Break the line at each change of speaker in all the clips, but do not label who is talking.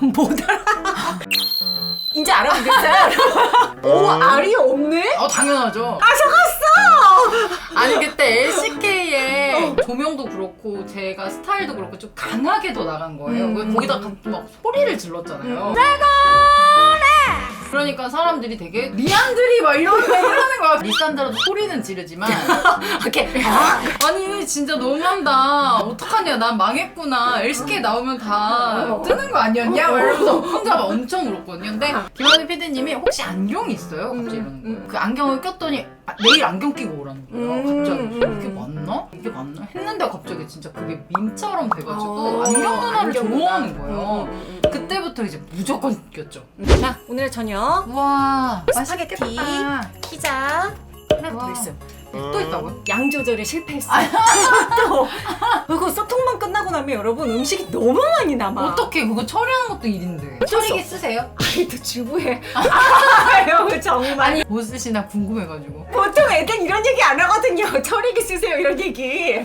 못 알아. 이제 알아보겠어요. 오, 알이 없네?
당연하죠.
속았어!
아니 그때 LCK의 조명도 그렇고 제가 스타일도 그렇고 좀 강하게 더 나간 거예요. 거기다가 막 소리를 질렀잖아요. 그러니까 사람들이 되게 리안드리 막 이러는 거야. 리산드라도 소리는 지르지만
이렇게.
아니 진짜 너무한다. 어떡하냐 난 망했구나. LCK 나오면 다 뜨는 거 아니었냐? 막 이러면서 혼자 막 엄청 울었거든요. 근데 김한희 PD님이 혹시 안경이 있어요? 갑자기 이러는 거예요. 그 안경을 꼈더니 내일 안경 끼고 오라는 거예요. 갑자기 이게 맞나? 이게 맞나? 했는데 갑자기 진짜 그게 밈처럼 돼가지고 안경 누나를 좋아하는 거예요. 그때부터 이제 무조건 꼈죠.
자, 오늘 저녁
우와
스파게티,
맛있겠다.
피자 하나 더
와.
있어요.
또 있다고요?
양 조절에 실패했어요. 또 그리고 소통만 끝나고 나면 여러분 음식이 너무 많이 남아.
어떻게 그거 처리하는 것도 일인데. 처리기 쓰세요?
아니 또 주부해. 아유 정말.
아니 뭐 쓰시나 궁금해가지고.
보통 애들 이런 얘기 안 하거든요. 처리기 쓰세요 이런 얘기.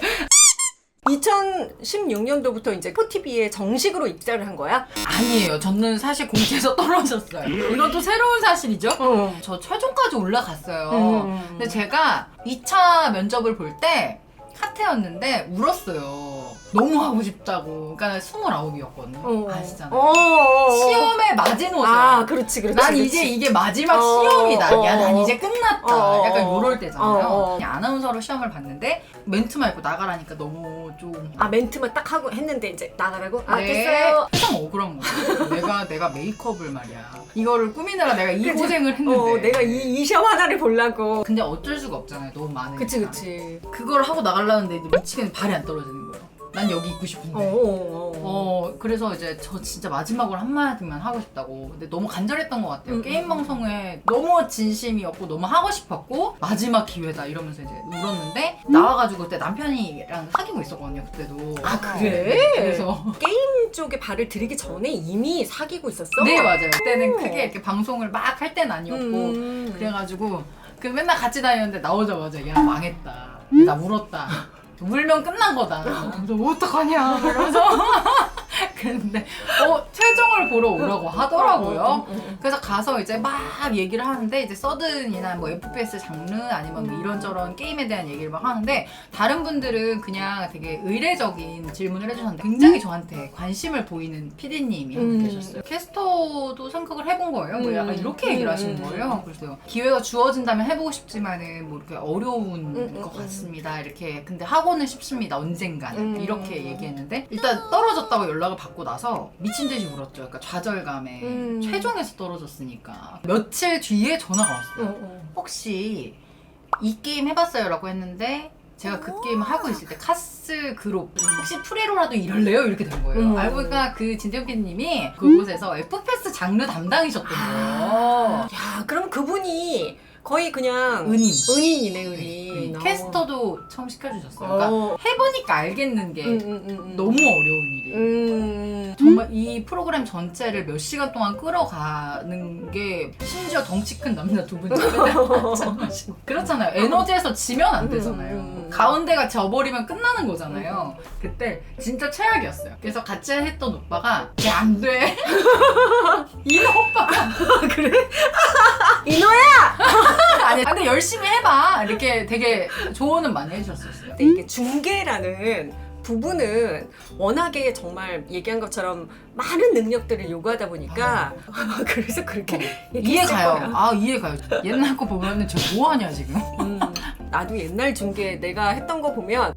2016년도부터 이제 포티비에 정식으로 입사를 한 거야?
아니에요. 저는 사실 공채에서 떨어졌어요. 이것도 새로운 사실이죠? 저 최종까지 올라갔어요. 근데 제가 2차 면접을 볼 때 카테였는데 울었어요. 너무 하고 싶다고. 그러니까 29이었거든요. 아시잖아요. 시험의 마지노선.
아, 그렇지.
난
그렇지.
이제 이게 마지막 시험이다. 야, 난 이제 끝났다. 약간
어.
요럴 때잖아요. 아나운서로 시험을 봤는데 멘트만 읽고 나가라니까 너무 좀.
아, 멘트만 딱 하고 했는데 이제 나가라고? 아,
네.
됐어요.
세상 억울한 거야. 내가 메이크업을 말이야. 이거를 꾸미느라 내가 이 고생을 했는데.
내가 이 시험 하나를 보려고.
근데 어쩔 수가 없잖아요. 너무 많으니까.
그치.
그걸 하고 나가려는데 미치겠는 발이 안 떨어지는 거예요. 난 여기 있고 싶은데. 그래서 이제 저 진짜 마지막으로 한마디만 하고 싶다고. 근데 너무 간절했던 것 같아요. 게임 방송에 너무 진심이었고 너무 하고 싶었고 마지막 기회다 이러면서 이제 울었는데 나와가지고 그때 남편이랑 사귀고 있었거든요. 그때도.
아, 그래?
그래서
게임 쪽에 발을 들이기 전에 이미 사귀고 있었어?
네 맞아요. 그때는 크게 이렇게 방송을 막 할 때는 아니었고 그래가지고 그 맨날 같이 다녔는데 나오자마자 야 망했다. 나 울었다. 울면 끝난 거다. 그래서 어떡하냐 이러면서 그랬는데 최종을 보러 오라고 하더라고요. 그래서 가서 이제 막 얘기를 하는데 이제 서든이나 뭐 FPS 장르 아니면 뭐 이런저런 게임에 대한 얘기를 막 하는데 다른 분들은 그냥 되게 의례적인 질문을 해주셨는데 굉장히 저한테 관심을 보이는 PD님이 한 분 계셨어요. 캐스터도 생각을 해본 거예요. 뭐 약간 이렇게 얘기를 하시는 거예요. 그래서 기회가 주어진다면 해보고 싶지만은 뭐 이렇게 어려운 것 같습니다. 이렇게 근데 하고는 싶습니다. 언젠간 이렇게 얘기했는데 일단 떨어졌다고 연락을 받고 나서 미친 듯이 울었죠. 그러니까 좌절감에 최종에서 떨어졌으니까 며칠 뒤에 전화가 왔어요. 혹시 이 게임 해봤어요? 라고 했는데 제가 그 게임 하고 있을 때 카스 그룹 혹시 프리로라도 이럴래요? 이렇게 된 거예요. 알고 보니까 그 진태현 PD님이 그곳에서 FPS 장르 담당이셨던 거예요.
야, 그럼 그분이 거의 그냥
은인이네,
은인.
캐스터도 처음 시켜주셨어요. 그러니까 해보니까 알겠는 게 너무 어려운 일이에요. 정말 이 프로그램 전체를 몇 시간 동안 끌어가는 게 심지어 덩치 큰 남자 두 분이 그렇잖아요. 에너지에서 지면 안 되잖아요. 가운데가 져버리면 끝나는 거잖아요. 그때 진짜 최악이었어요. 그래서 같이 했던 오빠가 야, 안 돼. 이노 오빠가
그래? 이노야!
아니 근데 열심히 해봐. 이렇게 되게 조언은 많이 해주셨었어요.
근데 이게 중계라는 부분은 워낙에 정말 얘기한 것처럼 많은 능력들을 요구하다 보니까 그래서 그렇게 얘기했을
이해가요.
거야.
아 이해가요. 옛날 거 보면은 저 뭐하냐 지금.
나도 옛날 중계 내가 했던 거 보면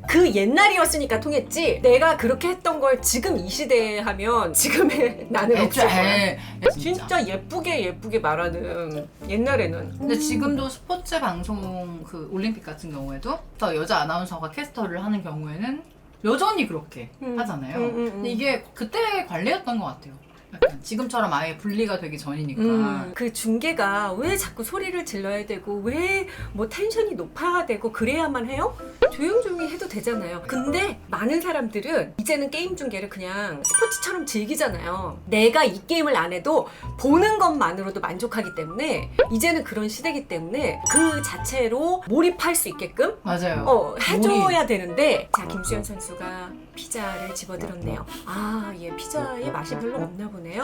그 옛날이었으니까 통했지 내가 그렇게 했던 걸 지금 이 시대에 하면 지금의 나는 없을 거야. 진짜 예쁘게 말하는 옛날에는.
근데 지금도 스포츠 방송 그 올림픽 같은 경우에도 또 여자 아나운서가 캐스터를 하는 경우에는 여전히 그렇게 하잖아요. 근데 이게 그때 관례였던 것 같아요. 약간 지금처럼 아예 분리가 되기 전이니까.
그 중계가 왜 자꾸 소리를 질러야 되고 왜 뭐 텐션이 높아야 되고 그래야만 해요? 조용조용히 해도 되잖아요. 근데 많은 사람들은 이제는 게임 중계를 그냥 스포츠처럼 즐기잖아요. 내가 이 게임을 안 해도 보는 것만으로도 만족하기 때문에 이제는 그런 시대이기 때문에 그 자체로 몰입할 수 있게끔
맞아요.
해줘야 되는데 자 김수현 선수가 피자를 집어들었네요. 아, 예, 피자의 맛이 별로 없나 보네요.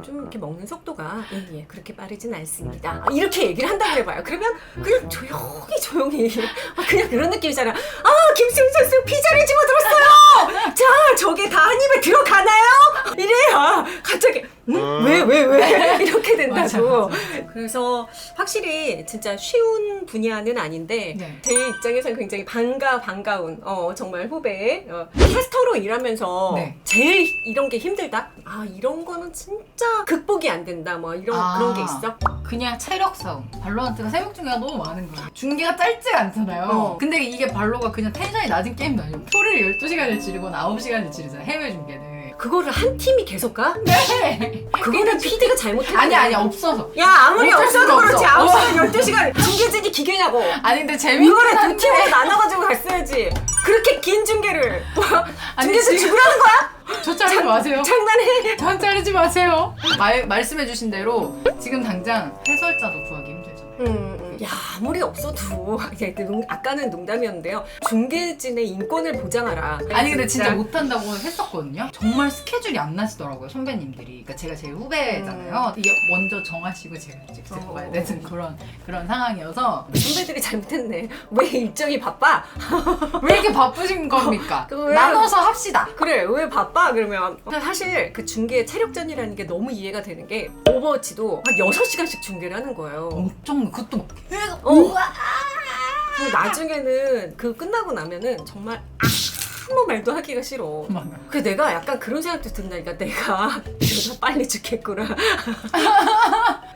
좀 이렇게 먹는 속도가 예, 그렇게 빠르진 않습니다. 이렇게 얘기를 한다고 해봐요. 그러면 그냥 조용히 그냥 그런 느낌이잖아. 아, 김수현 선수 피자를 집어들었어요. 자, 저게 다 한 입에 들어가나요? 이래야 갑자기 왜 이렇게 된다고.
맞아.
그래서 확실히 진짜 쉬운 분야는 아닌데
네.
제 입장에서는 굉장히 반가운 정말 후배 캐스터로 일하면서
네.
제일 이런 게 힘들다? 아, 이런 거는 진짜 극복이 안 된다 뭐 그런 게 있어?
그냥 체력 싸움. 발로란트가 새벽 중계가 너무 많은 거야. 중계가 짧지가 않잖아요. 근데 이게 발로가 그냥 텐션이 낮은 게임도 아니고 소리를 12시간을 지르거나 9시간을 지르잖아. 해외 중계는.
그거를 한 팀이 계속 가?
네.
그거는 PD가 잘못했네.
아니 없어서.
야, 아무리
어쩔
없어도
수가
그렇지.
없어.
9시간 12시간 중계진이 기계냐고.
아니 근데 재밌긴
이거를 두
한데.
팀으로 나눠가지고 갔어야지. 그렇게 긴 중계를
아니,
중계에서
지금-
죽으라는 거야?
저 자르지 마세요.
장난해.
전 자르지 마세요. 말씀해주신 대로 지금 당장 해설자도 구하기 힘들죠.
야, 아무리 없어도 아까는 농담이었는데요. 중계진의 인권을 보장하라.
아니 근데 진짜 못한다고 했었거든요. 정말 스케줄이 안 나시더라고요 선배님들이. 그러니까 제가 제일 후배잖아요. 이게 먼저 정하시고 제가 직접 봐야 되는 그런 상황이어서
선배들이 잘못했네. 왜 일정이 바빠?
왜 이렇게 바쁘신 겁니까?
그거 왜-
나눠서 합시다.
그래, 왜 바빠? 그러면 사실 그 중계 체력전이라는 게 너무 이해가 되는 게 오버워치도 한 6시간씩 중계를 하는 거예요.
엄청 그것도 막
그리고 나중에는 그 끝나고 나면은 정말 아무 말도 하기가 싫어. 그래서 내가 약간 그런 생각도 든다니까. 내가 이러다 빨리 죽겠구나.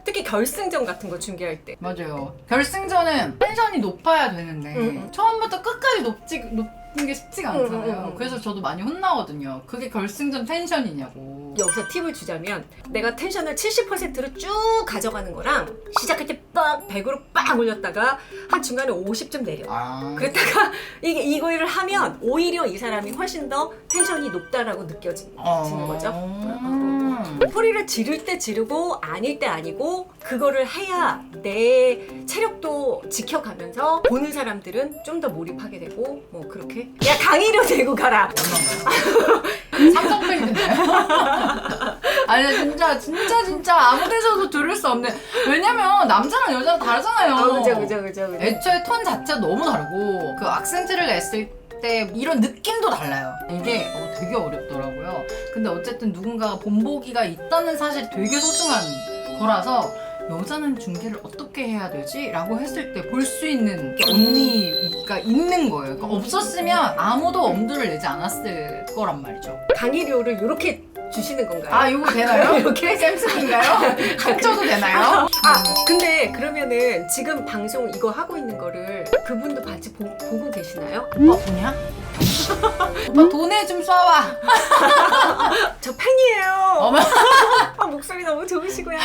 특히 결승전 같은 거 중계할 때.
맞아요. 결승전은 텐션이 높아야 되는데 처음부터 끝까지 높은 게 쉽지가 않잖아요. 그래서 저도 많이 혼나거든요. 그게 결승전 텐션이냐고.
여기서 팁을 주자면 내가 텐션을 70%로 쭉 가져가는 거랑 시작할 때 빡 100으로 빡 올렸다가 한 중간에 50좀 내려. 그랬다가 이거를 하면 오히려 이 사람이 훨씬 더 텐션이 높다라고 느껴지는 거죠. 소리를 지를 때 지르고 아닐 때 아니고 그거를 해야 내 체력도 지켜가면서 보는 사람들은 좀 더 몰입하게 되고 뭐 그렇게. 야, 강의료 들고 가라.
삼성페이인데요? 아니 진짜 아무 데서도 들을 수 없는. 왜냐면 남자랑 여자랑 다르잖아요.
그죠.
애초에 톤 자체가 너무 다르고 그 악센트를 냈을 때 이런 느낌도 달라요. 이게 되게 어렵더라고요. 근데 어쨌든 누군가가 본보기가 있다는 사실이 되게 소중한 거라서 여자는 중계를 어떻게 해야 되지? 라고 했을 때 볼 수 있는 언니가 있는 거예요. 그러니까 없었으면 아무도 엄두를 내지 않았을 거란 말이죠.
강의료를 이렇게 주시는 건가요?
아 이거 되나요?
이렇게?
샘슨인가요? 합쳐도 되나요?
근데 그러면은 지금 방송 이거 하고 있는 거를 그분도 같이 보고 계시나요?
뭐냐? 오빠 돈에 좀 쏴와.
저 팬이에요.
어머.
목소리 너무 좋으시고요.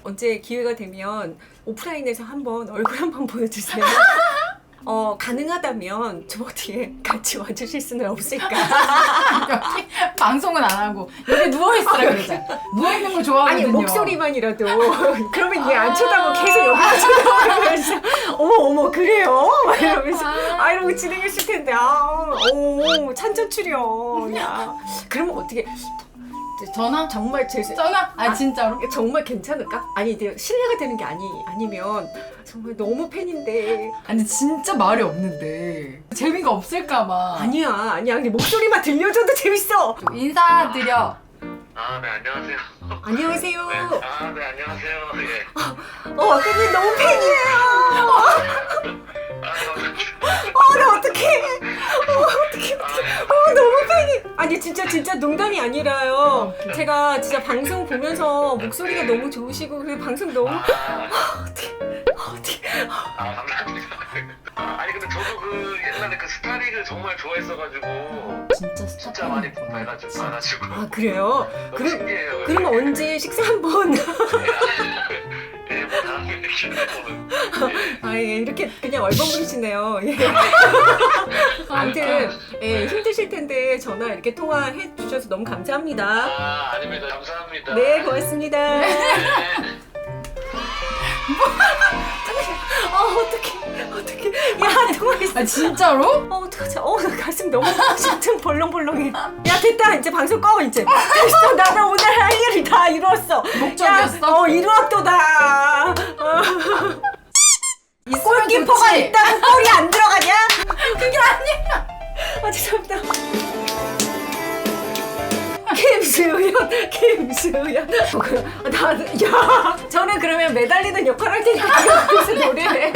언제 기회가 되면 오프라인에서 한번 얼굴 한번 보여주세요. 가능하다면 좀 어떻게 같이 와주실 수는 없을까?
여기 방송은 안 하고 여기 누워있으라 그러자. 누워있는 거 좋아하거든요.
아니, 목소리만이라도. 그러면 얘 안 쳐다보고 계속 여기만 쳐다보면서 어머 그래요? 막 이러면서 이러고 진행했을 텐데 찬천 출연. 야, 그러면 어떻게
전화?
정말
전화? 진짜로?
정말 괜찮을까? 아니 신뢰가 되는 게 아니면 정말 너무 팬인데.
아니 진짜 말이 없는데 재미가 없을까봐.
아니야 근데 목소리만 들려줘도 재밌어.
인사드려.
네, 안녕하세요.
안녕하세요.
네, 네, 안녕하세요. 예.
아까님 너무 팬이에요. 나 어떡해. 너무 팬이. 아니 진짜 농담이 아니라요. 제가 진짜 방송 보면서 목소리가 너무 좋으시고 그리고 방송 너무
감사합니다. 아니 근데 저도 그 옛날 예전에 그 스타리그 정말 좋아했어가지고
진짜 스타
진짜 많이 봐가지고
아 그래요?
너무 신기해요.
그럼 언제 식사 한번
예, 뭐 다음에 이렇게 보는.
아, 예, 이렇게 그냥 얼버무리시네요. 예. 아무튼 예, 힘드실 텐데 전화 이렇게 통화해 주셔서 너무 감사합니다.
아, 아닙니다. 감사합니다.
네, 고맙습니다.
네.
어떡해. 야, 통화했어.
아 진짜로?
어떡하지? 나 가슴 너무 심층 벌렁벌렁해. 야, 됐다. 이제 방송 꺼, 이제. 됐어. 나는 오늘 할 일을 다 이루었어.
목적이었어?
야, 이루었도다. 이 골키퍼가
좋지.
있다고 골이 안 들어가냐? 그게 아니야. 아, 죄송합니다. 김수현. 야, 저는 그러면 매달리는 역할 할 테니까 그래서 노래해.